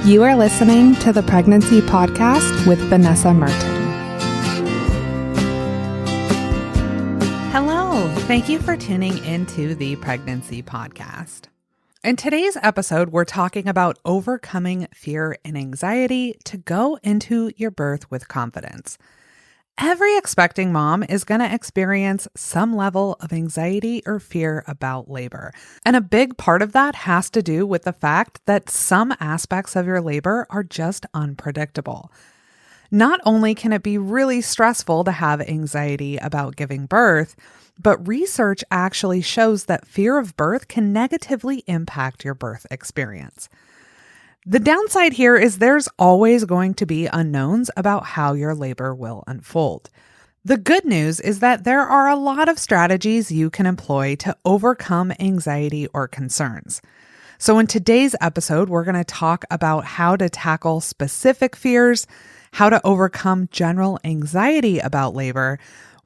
You are listening to the Pregnancy Podcast with Vanessa Merton. Hello, thank you for tuning into the Pregnancy Podcast. In today's episode, we're talking about overcoming fear and anxiety to go into your birth with confidence. Every expecting mom is going to experience some level of anxiety or fear about labor. And a big part of that has to do with the fact that some aspects of your labor are just unpredictable. Not only can it be really stressful to have anxiety about giving birth, but research actually shows that fear of birth can negatively impact your birth experience. The downside here is there's always going to be unknowns about how your labor will unfold. The good news is that there are a lot of strategies you can employ to overcome anxiety or concerns. So in today's episode, we're going to talk about how to tackle specific fears, how to overcome general anxiety about labor.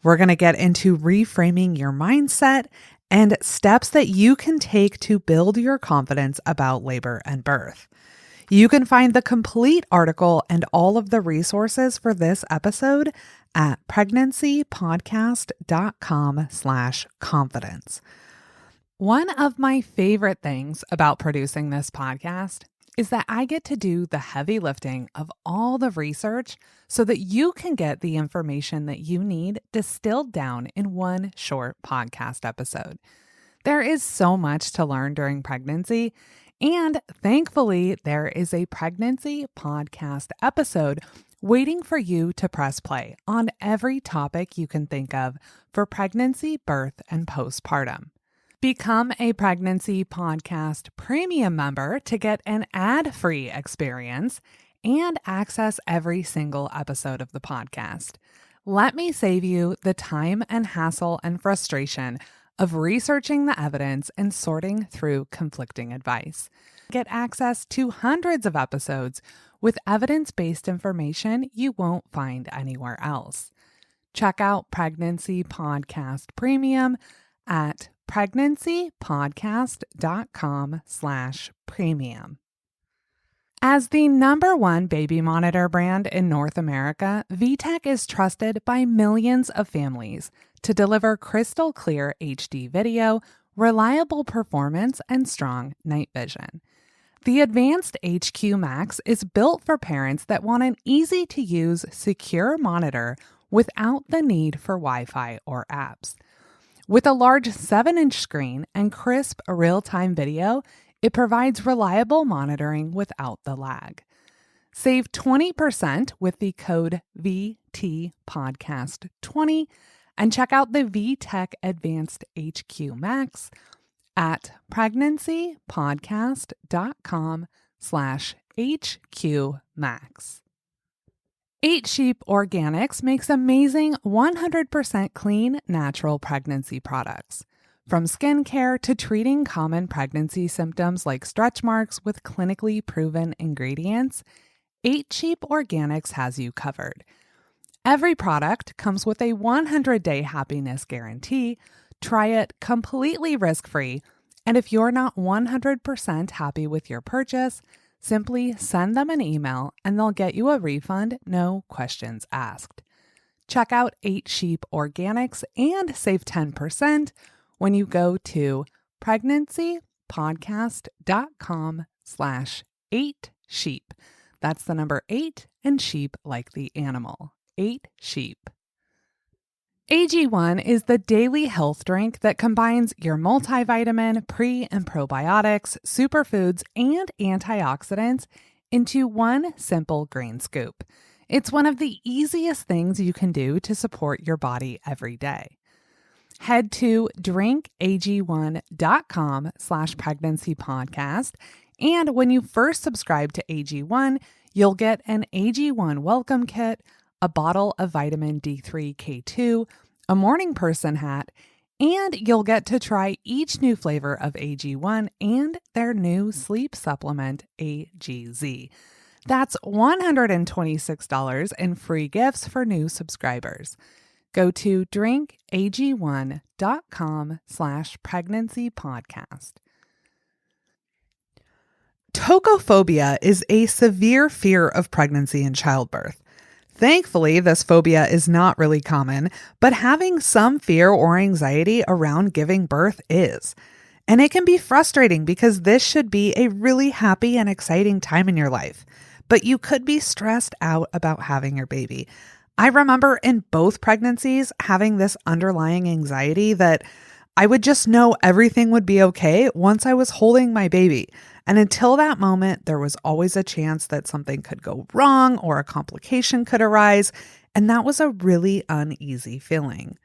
We're going to get into reframing your mindset and steps that you can take to build your confidence about labor and birth. You can find the complete article and all of the resources for this episode at pregnancypodcast.com/confidence. One of my favorite things about producing this podcast is that I get to do the heavy lifting of all the research so that you can get the information that you need distilled down in one short podcast episode. There is so much to learn during pregnancy. And thankfully, there is a pregnancy podcast episode waiting for you to press play on every topic you can think of for pregnancy, birth, and postpartum. Become a Pregnancy Podcast Premium member to get an ad-free experience and access every single episode of the podcast. Let me save you the time and hassle and frustration of researching the evidence and sorting through conflicting advice. Get access to hundreds of episodes with evidence-based information you won't find anywhere else. Check out Pregnancy Podcast Premium at pregnancypodcast.com/premium. As the #1 baby monitor brand in North America, VTech is trusted by millions of families to deliver crystal clear HD video, reliable performance, and strong night vision. The advanced HQ Max is built for parents that want an easy-to-use, secure monitor without the need for Wi-Fi or apps. With a large 7-inch screen and crisp real-time video, it provides reliable monitoring without the lag. Save 20% with the code VTPodcast20 and check out the VTech Advanced HQ Max at pregnancypodcast.com/HQMax. 8 Sheep Organics makes amazing 100% clean, natural pregnancy products. From skincare to treating common pregnancy symptoms like stretch marks with clinically proven ingredients, 8 Sheep Organics has you covered. Every product comes with a 100-day happiness guarantee. Try it completely risk-free, and if you're not 100% happy with your purchase, simply send them an email and they'll get you a refund, no questions asked. Check out 8 Sheep Organics and save 10% when you go to pregnancypodcast.com/8sheep. That's the number 8 and sheep like the animal. 8 sheep. AG1 is the daily health drink that combines your multivitamin, pre- and probiotics, superfoods, and antioxidants into one simple green scoop. It's one of the easiest things you can do to support your body every day. Head to drinkag1.com/pregnancypodcast, and when you first subscribe to AG1, you'll get an AG1 welcome kit, a bottle of vitamin D3 K2, a morning person hat, and you'll get to try each new flavor of AG1 and their new sleep supplement, AGZ. That's $126 in free gifts for new subscribers. Go to drinkag1.com/pregnancypodcast. Tocophobia is a severe fear of pregnancy and childbirth. Thankfully, this phobia is not really common, but having some fear or anxiety around giving birth is. And it can be frustrating because this should be a really happy and exciting time in your life. But you could be stressed out about having your baby. I remember in both pregnancies having this underlying anxiety that I would just know everything would be okay once I was holding my baby. And until that moment, there was always a chance that something could go wrong or a complication could arise. And that was a really uneasy feeling.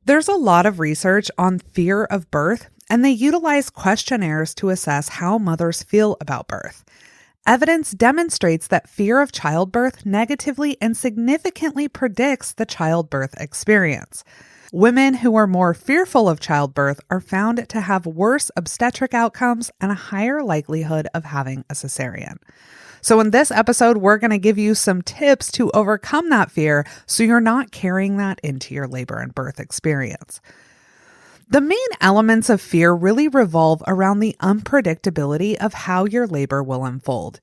There's a lot of research on fear of birth, and they utilize questionnaires to assess how mothers feel about birth. Evidence demonstrates that fear of childbirth negatively and significantly predicts the childbirth experience. Women who are more fearful of childbirth are found to have worse obstetric outcomes and a higher likelihood of having a cesarean. So in this episode, we're going to give you some tips to overcome that fear so you're not carrying that into your labor and birth experience. The main elements of fear really revolve around the unpredictability of how your labor will unfold.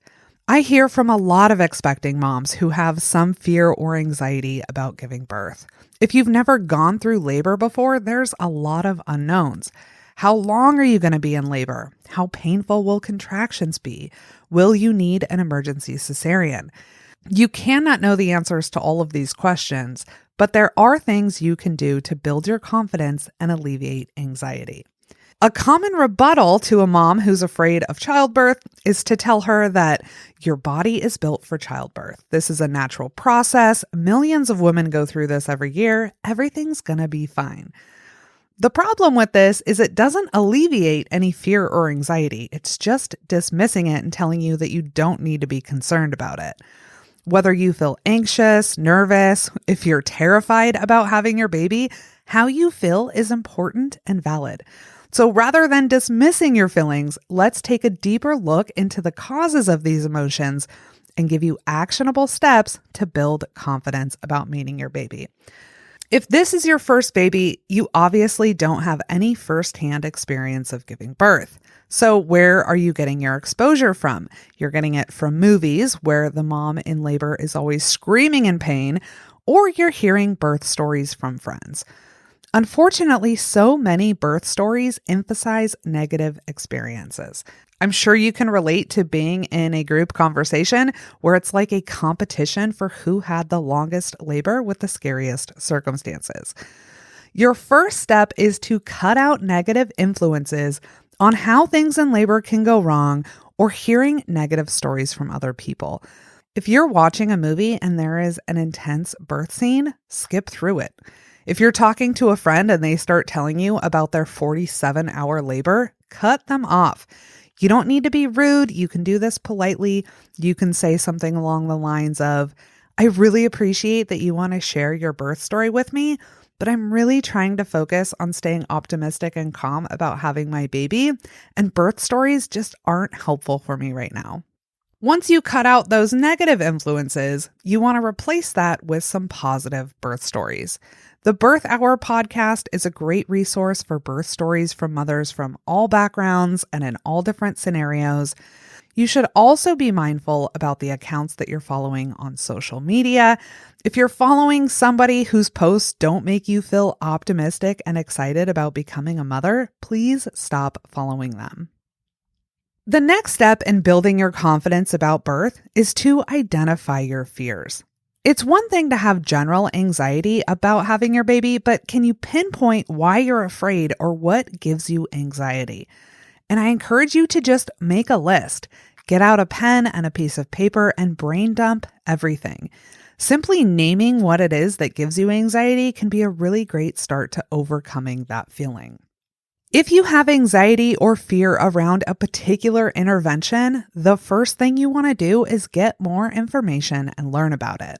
I hear from a lot of expecting moms who have some fear or anxiety about giving birth. If you've never gone through labor before, there's a lot of unknowns. How long are you going to be in labor? How painful will contractions be? Will you need an emergency cesarean? You cannot know the answers to all of these questions, but there are things you can do to build your confidence and alleviate anxiety. A common rebuttal to a mom who's afraid of childbirth is to tell her that your body is built for childbirth. This is a natural process. Millions of women go through this every year. Everything's going to be fine. The problem with this is it doesn't alleviate any fear or anxiety. It's just dismissing it and telling you that you don't need to be concerned about it. Whether you feel anxious, nervous, if you're terrified about having your baby, how you feel is important and valid. So rather than dismissing your feelings, let's take a deeper look into the causes of these emotions and give you actionable steps to build confidence about meeting your baby. If this is your first baby, you obviously don't have any firsthand experience of giving birth. So where are you getting your exposure from? You're getting it from movies where the mom in labor is always screaming in pain, or you're hearing birth stories from friends. Unfortunately, so many birth stories emphasize negative experiences. I'm sure you can relate to being in a group conversation where it's like a competition for who had the longest labor with the scariest circumstances. Your first step is to cut out negative influences on how things in labor can go wrong or hearing negative stories from other people. If you're watching a movie and there is an intense birth scene, skip through it. If you're talking to a friend and they start telling you about their 47-hour labor, cut them off. You don't need to be rude. You can do this politely. You can say something along the lines of, I really appreciate that you want to share your birth story with me, but I'm really trying to focus on staying optimistic and calm about having my baby, and birth stories just aren't helpful for me right now. Once you cut out those negative influences, you want to replace that with some positive birth stories. The Birth Hour podcast is a great resource for birth stories from mothers from all backgrounds and in all different scenarios. You should also be mindful about the accounts that you're following on social media. If you're following somebody whose posts don't make you feel optimistic and excited about becoming a mother, please stop following them. The next step in building your confidence about birth is to identify your fears. It's one thing to have general anxiety about having your baby, but can you pinpoint why you're afraid or what gives you anxiety? And I encourage you to just make a list. Get out a pen and a piece of paper and brain dump everything. Simply naming what it is that gives you anxiety can be a really great start to overcoming that feeling. If you have anxiety or fear around a particular intervention, the first thing you want to do is get more information and learn about it.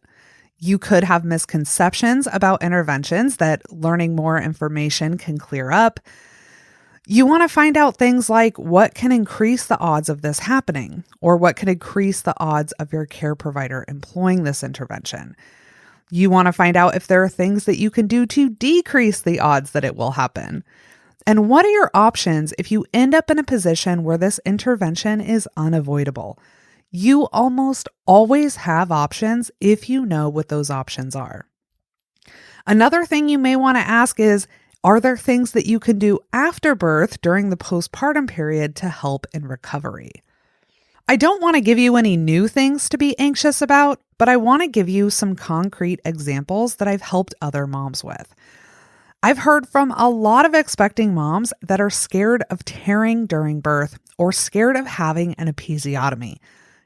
You could have misconceptions about interventions that learning more information can clear up. You want to find out things like what can increase the odds of this happening, or what can increase the odds of your care provider employing this intervention. You want to find out if there are things that you can do to decrease the odds that it will happen. And what are your options if you end up in a position where this intervention is unavoidable? You almost always have options if you know what those options are. Another thing you may want to ask is, are there things that you can do after birth during the postpartum period to help in recovery? I don't want to give you any new things to be anxious about, but I want to give you some concrete examples that I've helped other moms with. I've heard from a lot of expecting moms that are scared of tearing during birth or scared of having an episiotomy.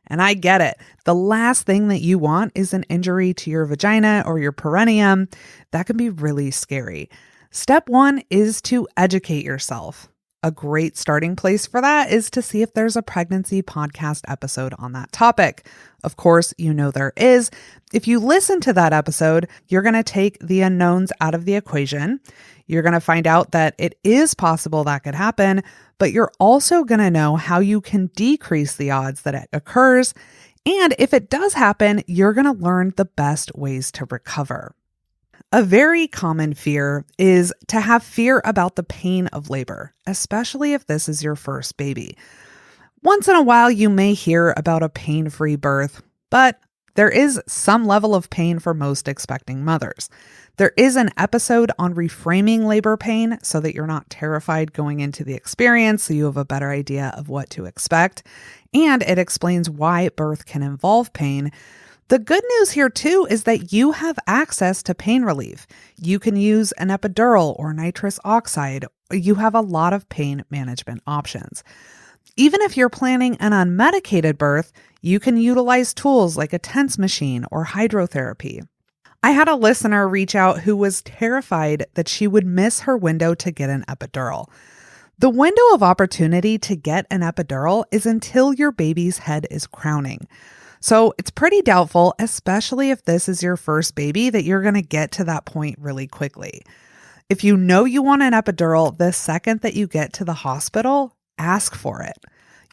And I get it. The last thing that you want is an injury to your vagina or your perineum. That can be really scary. Step one is to educate yourself. A great starting place for that is to see if there's a pregnancy podcast episode on that topic. Of course, you know there is. If you listen to that episode, you're going to take the unknowns out of the equation. You're going to find out that it is possible that could happen, but you're also going to know how you can decrease the odds that it occurs. And if it does happen, you're going to learn the best ways to recover. A very common fear is to have fear about the pain of labor, especially if this is your first baby. Once in a while, you may hear about a pain-free birth, but there is some level of pain for most expecting mothers. There is an episode on reframing labor pain so that you're not terrified going into the experience, so you have a better idea of what to expect. And it explains why birth can involve pain. The good news here too is that you have access to pain relief. You can use an epidural or nitrous oxide. You have a lot of pain management options. Even if you're planning an unmedicated birth, you can utilize tools like a TENS machine or hydrotherapy. I had a listener reach out who was terrified that she would miss her window to get an epidural. The window of opportunity to get an epidural is until your baby's head is crowning. So it's pretty doubtful, especially if this is your first baby, that you're going to get to that point really quickly. If you know you want an epidural, the second that you get to the hospital, ask for it.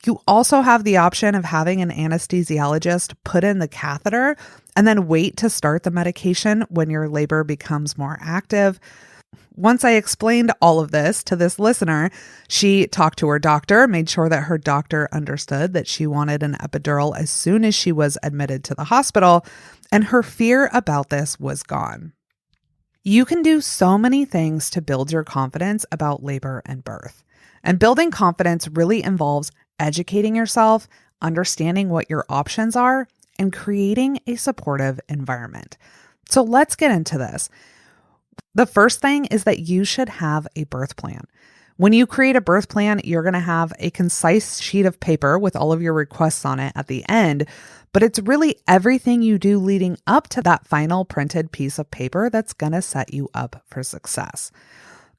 You also have the option of having an anesthesiologist put in the catheter and then wait to start the medication when your labor becomes more active. Once I explained all of this to this listener, she talked to her doctor, made sure that her doctor understood that she wanted an epidural as soon as she was admitted to the hospital, and her fear about this was gone. You can do so many things to build your confidence about labor and birth. And building confidence really involves educating yourself, understanding what your options are, and creating a supportive environment. So let's get into this. The first thing is that you should have a birth plan. When you create a birth plan, you're going to have a concise sheet of paper with all of your requests on it at the end, but it's really everything you do leading up to that final printed piece of paper that's going to set you up for success.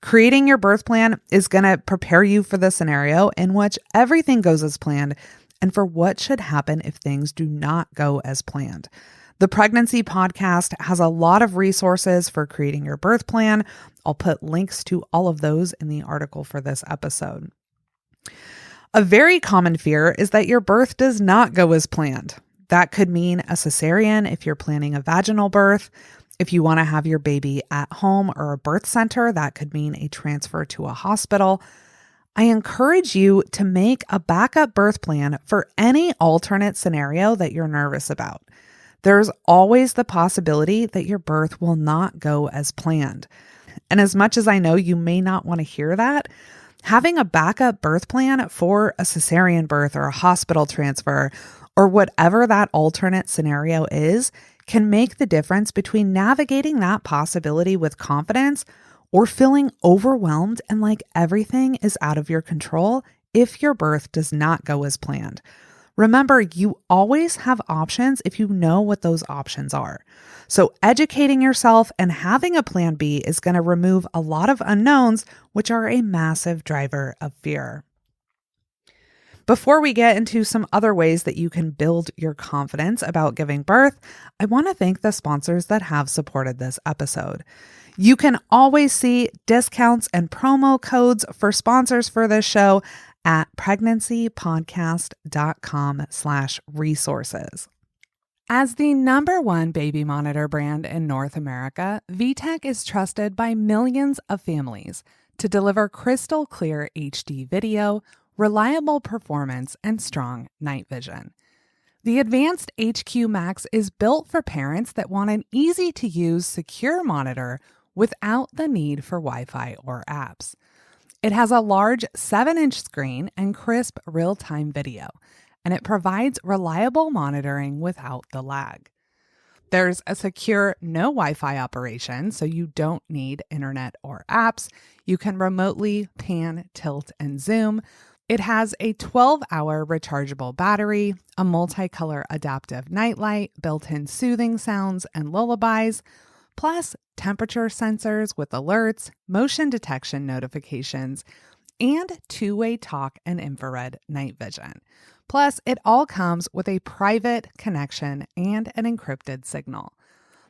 Creating your birth plan is going to prepare you for the scenario in which everything goes as planned and for what should happen if things do not go as planned. The Pregnancy Podcast has a lot of resources for creating your birth plan. I'll put links to all of those in the article for this episode. A very common fear is that your birth does not go as planned. That could mean a cesarean if you're planning a vaginal birth. If you want to have your baby at home or a birth center, that could mean a transfer to a hospital. I encourage you to make a backup birth plan for any alternate scenario that you're nervous about. There's always the possibility that your birth will not go as planned. And as much as I know you may not want to hear that, having a backup birth plan for a cesarean birth or a hospital transfer or whatever that alternate scenario is can make the difference between navigating that possibility with confidence or feeling overwhelmed and like everything is out of your control if your birth does not go as planned. Remember, you always have options if you know what those options are. So educating yourself and having a plan B is going to remove a lot of unknowns, which are a massive driver of fear. Before we get into some other ways that you can build your confidence about giving birth, I want to thank the sponsors that have supported this episode. You can always see discounts and promo codes for sponsors for this show at pregnancypodcast.com/resources. As the #1 baby monitor brand in North America, VTech is trusted by millions of families to deliver crystal clear HD video, reliable performance, and strong night vision. The Advanced HQ Max is built for parents that want an easy-to-use, secure monitor without the need for Wi-Fi or apps. It has a large 7-inch screen and crisp real-time video, and it provides reliable monitoring without the lag. There's a secure no Wi-Fi operation, so you don't need internet or apps. You can remotely pan, tilt, and zoom. It has a 12-hour rechargeable battery, a multicolor adaptive nightlight, built-in soothing sounds and lullabies, plus temperature sensors with alerts, motion detection notifications, and two-way talk and infrared night vision. Plus, it all comes with a private connection and an encrypted signal.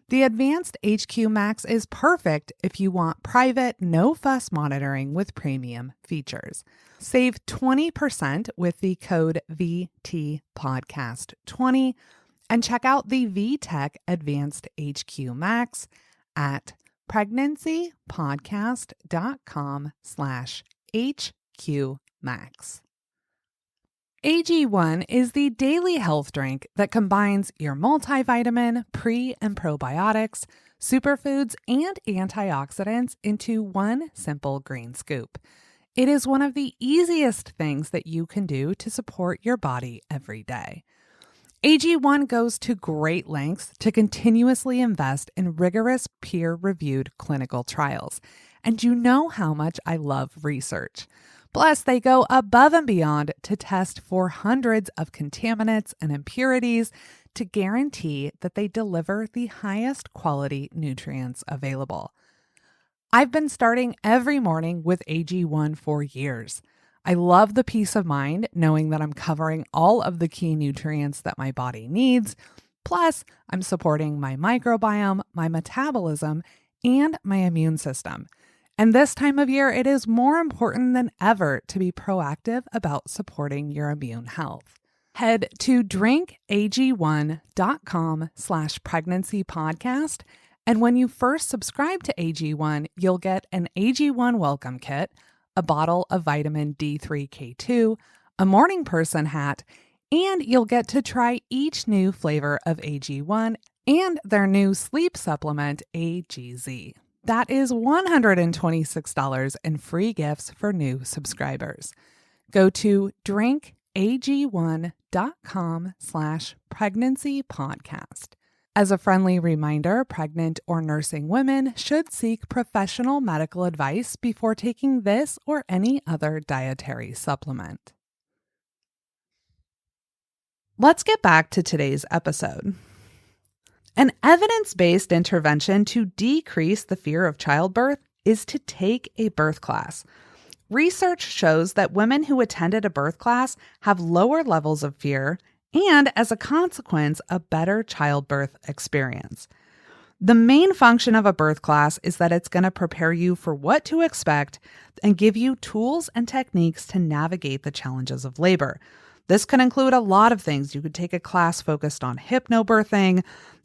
The Advanced HQ Max is perfect if you want private, no-fuss monitoring with premium features. Save 20% with the code VTPodcast20 and check out the VTech Advanced HQ Max at pregnancypodcast.com/HQMax. AG1 is the daily health drink that combines your multivitamin, pre- and probiotics, superfoods, and antioxidants into one simple green scoop. It is one of the easiest things that you can do to support your body every day. AG1 goes to great lengths to continuously invest in rigorous peer-reviewed clinical trials. And you know how much I love research. Plus, they go above and beyond to test for hundreds of contaminants and impurities to guarantee that they deliver the highest quality nutrients available. I've been starting every morning with AG1 for years. I love the peace of mind knowing that I'm covering all of the key nutrients that my body needs. Plus, I'm supporting my microbiome, my metabolism, and my immune system. And this time of year, it is more important than ever to be proactive about supporting your immune health. Head to drinkag1.com/pregnancypodcast. And when you first subscribe to AG1, you'll get an AG1 welcome kit, a bottle of vitamin D3K2, a morning person hat, and you'll get to try each new flavor of AG1 and their new sleep supplement, AGZ. That is $126 in free gifts for new subscribers. Go to drinkag1.com/pregnancypodcast. As a friendly reminder, pregnant or nursing women should seek professional medical advice before taking this or any other dietary supplement. Let's get back to today's episode. An evidence-based intervention to decrease the fear of childbirth is to take a birth class. Research shows that women who attended a birth class have lower levels of fear and, as a consequence, a better childbirth experience. The main function of a birth class is that it's going to prepare you for what to expect and give you tools and techniques to navigate the challenges of labor. This can include a lot of things. You could take a class focused on hypnobirthing.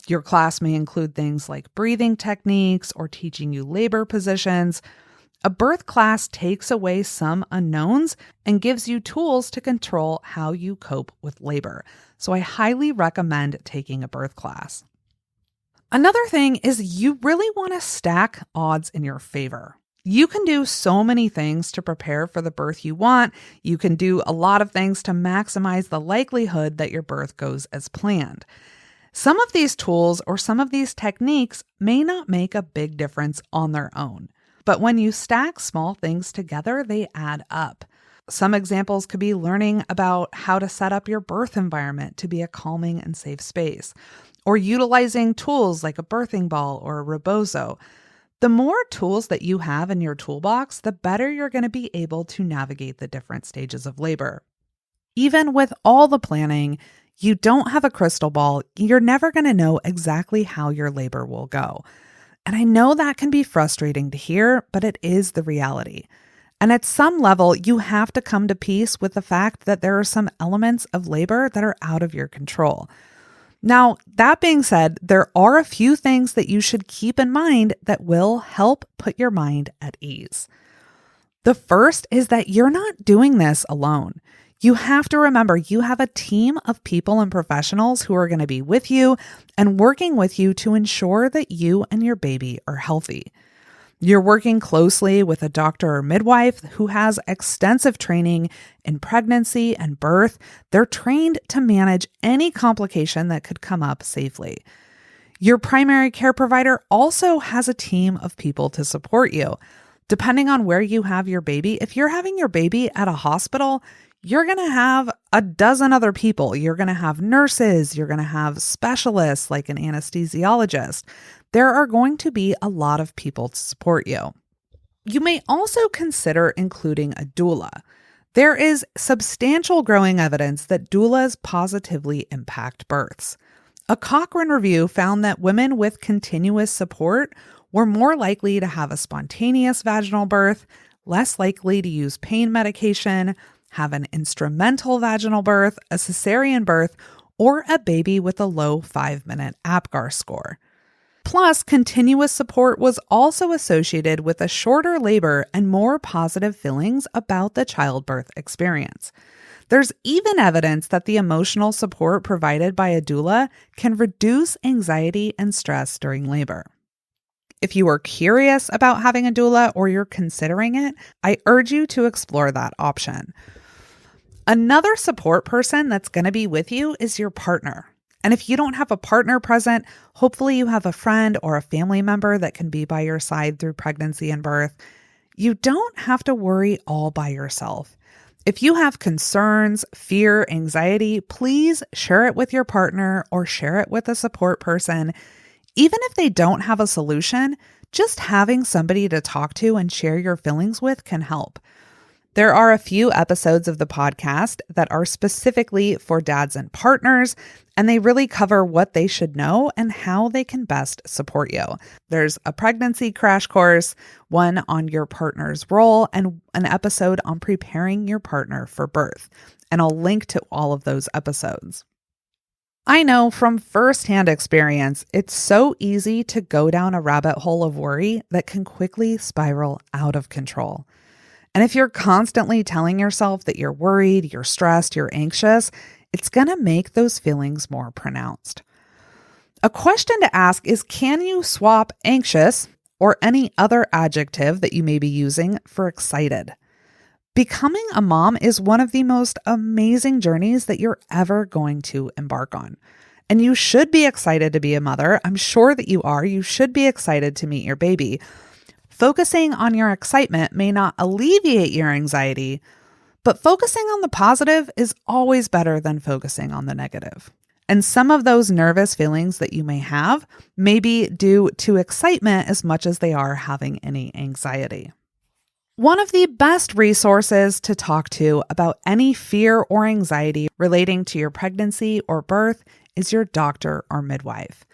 Your class may include things like breathing techniques or teaching you labor positions. A birth class takes away some unknowns and gives you tools to control how you cope with labor. So I highly recommend taking a birth class. Another thing is you really want to stack odds in your favor. You can do so many things to prepare for the birth you want. You can do a lot of things to maximize the likelihood that your birth goes as planned. Some of these tools or some of these techniques may not make a big difference on their own, but when you stack small things together, they add up. Some examples could be learning about how to set up your birth environment to be a calming and safe space, or utilizing tools like a birthing ball or a rebozo. The more tools that you have in your toolbox, the better you're going to be able to navigate the different stages of labor. Even with all the planning, you don't have a crystal ball. You're never going to know exactly how your labor will go. And I know that can be frustrating to hear, but it is the reality. And at some level, you have to come to peace with the fact that there are some elements of labor that are out of your control. Now, that being said, there are a few things that you should keep in mind that will help put your mind at ease. The first is that you're not doing this alone. You have to remember you have a team of people and professionals who are going to be with you and working with you to ensure that you and your baby are healthy. You're working closely with a doctor or midwife who has extensive training in pregnancy and birth. They're trained to manage any complication that could come up safely. Your primary care provider also has a team of people to support you. Depending on where you have your baby, if you're having your baby at a hospital, you're going to have a dozen other people. You're going to have nurses. You're going to have specialists like an anesthesiologist. There are going to be a lot of people to support you. You may also consider including a doula. There is substantial growing evidence that doulas positively impact births. A Cochrane review found that women with continuous support were more likely to have a spontaneous vaginal birth, less likely to use pain medication, have an instrumental vaginal birth, a cesarean birth, or a baby with a low 5-minute APGAR score. Plus, continuous support was also associated with a shorter labor and more positive feelings about the childbirth experience. There's even evidence that the emotional support provided by a doula can reduce anxiety and stress during labor. If you are curious about having a doula or you're considering it, I urge you to explore that option. Another support person that's going to be with you is your partner. And if you don't have a partner present, hopefully you have a friend or a family member that can be by your side through pregnancy and birth. You don't have to worry all by yourself. If you have concerns, fear, anxiety, please share it with your partner or share it with a support person. Even if they don't have a solution, just having somebody to talk to and share your feelings with can help. There are a few episodes of the podcast that are specifically for dads and partners, and they really cover what they should know and how they can best support you. There's a pregnancy crash course, one on your partner's role, and an episode on preparing your partner for birth. And I'll link to all of those episodes. I know from firsthand experience, it's so easy to go down a rabbit hole of worry that can quickly spiral out of control. And if you're constantly telling yourself that you're worried, you're stressed, you're anxious, it's going to make those feelings more pronounced. A question to ask is, can you swap anxious or any other adjective that you may be using for excited? Becoming a mom is one of the most amazing journeys that you're ever going to embark on. And you should be excited to be a mother. I'm sure that you are. You should be excited to meet your baby. Focusing on your excitement may not alleviate your anxiety, but focusing on the positive is always better than focusing on the negative. And some of those nervous feelings that you may have may be due to excitement as much as they are having any anxiety. One of the best resources to talk to about any fear or anxiety relating to your pregnancy or birth is your doctor or midwife.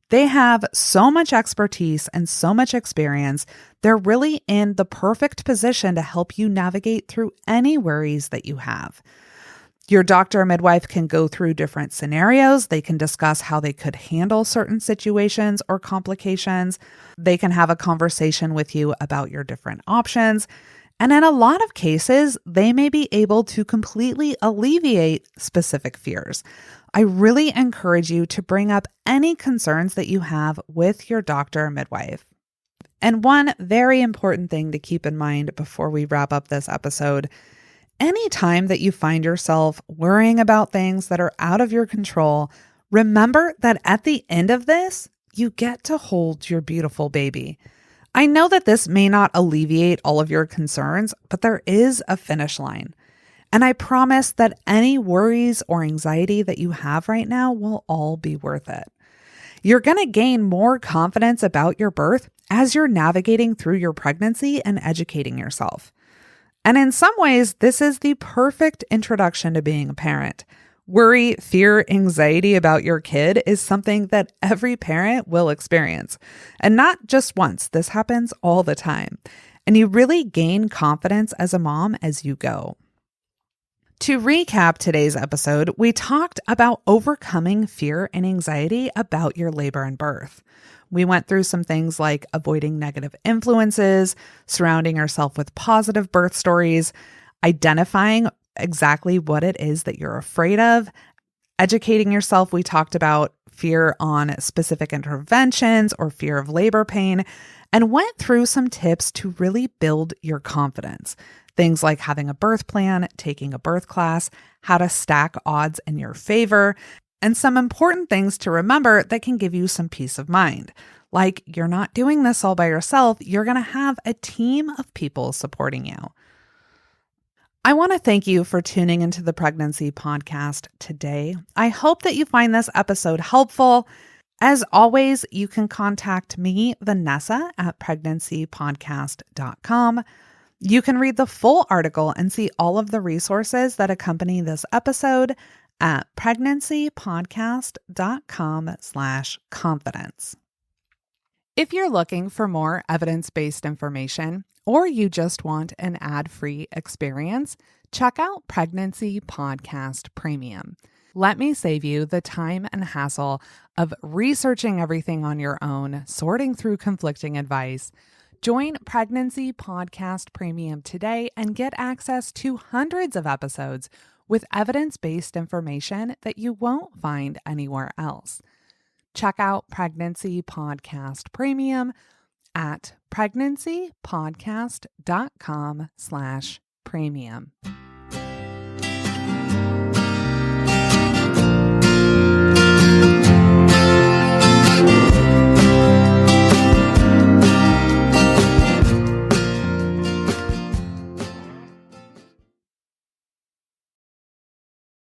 They have so much expertise and so much experience. They're really in the perfect position to help you navigate through any worries that you have. Your doctor or midwife can go through different scenarios. They can discuss how they could handle certain situations or complications. They can have a conversation with you about your different options. And in a lot of cases, they may be able to completely alleviate specific fears. I really encourage you to bring up any concerns that you have with your doctor or midwife. And one very important thing to keep in mind before we wrap up this episode, anytime that you find yourself worrying about things that are out of your control, remember that at the end of this, you get to hold your beautiful baby. I know that this may not alleviate all of your concerns, but there is a finish line. And I promise that any worries or anxiety that you have right now will all be worth it. You're going to gain more confidence about your birth as you're navigating through your pregnancy and educating yourself. And in some ways, this is the perfect introduction to being a parent. Worry, fear, anxiety about your kid is something that every parent will experience. And not just once, this happens all the time. And you really gain confidence as a mom as you go. To recap today's episode, we talked about overcoming fear and anxiety about your labor and birth. We went through some things like avoiding negative influences, surrounding yourself with positive birth stories, identifying exactly what it is that you're afraid of, educating yourself. We talked about fear on specific interventions or fear of labor pain, and went through some tips to really build your confidence. Things like having a birth plan, taking a birth class, how to stack odds in your favor, and some important things to remember that can give you some peace of mind. Like, you're not doing this all by yourself. You're going to have a team of people supporting you. I want to thank you for tuning into the Pregnancy Podcast today. I hope that you find this episode helpful. As always, you can contact me, Vanessa, at pregnancypodcast.com. You can read the full article and see all of the resources that accompany this episode at pregnancypodcast.com/confidence. If you're looking for more evidence-based information, or you just want an ad-free experience, check out Pregnancy Podcast Premium. Let me save you the time and hassle of researching everything on your own, sorting through conflicting advice. Join Pregnancy Podcast Premium today and get access to hundreds of episodes with evidence-based information that you won't find anywhere else. Check out Pregnancy Podcast Premium at pregnancypodcast.com/premium.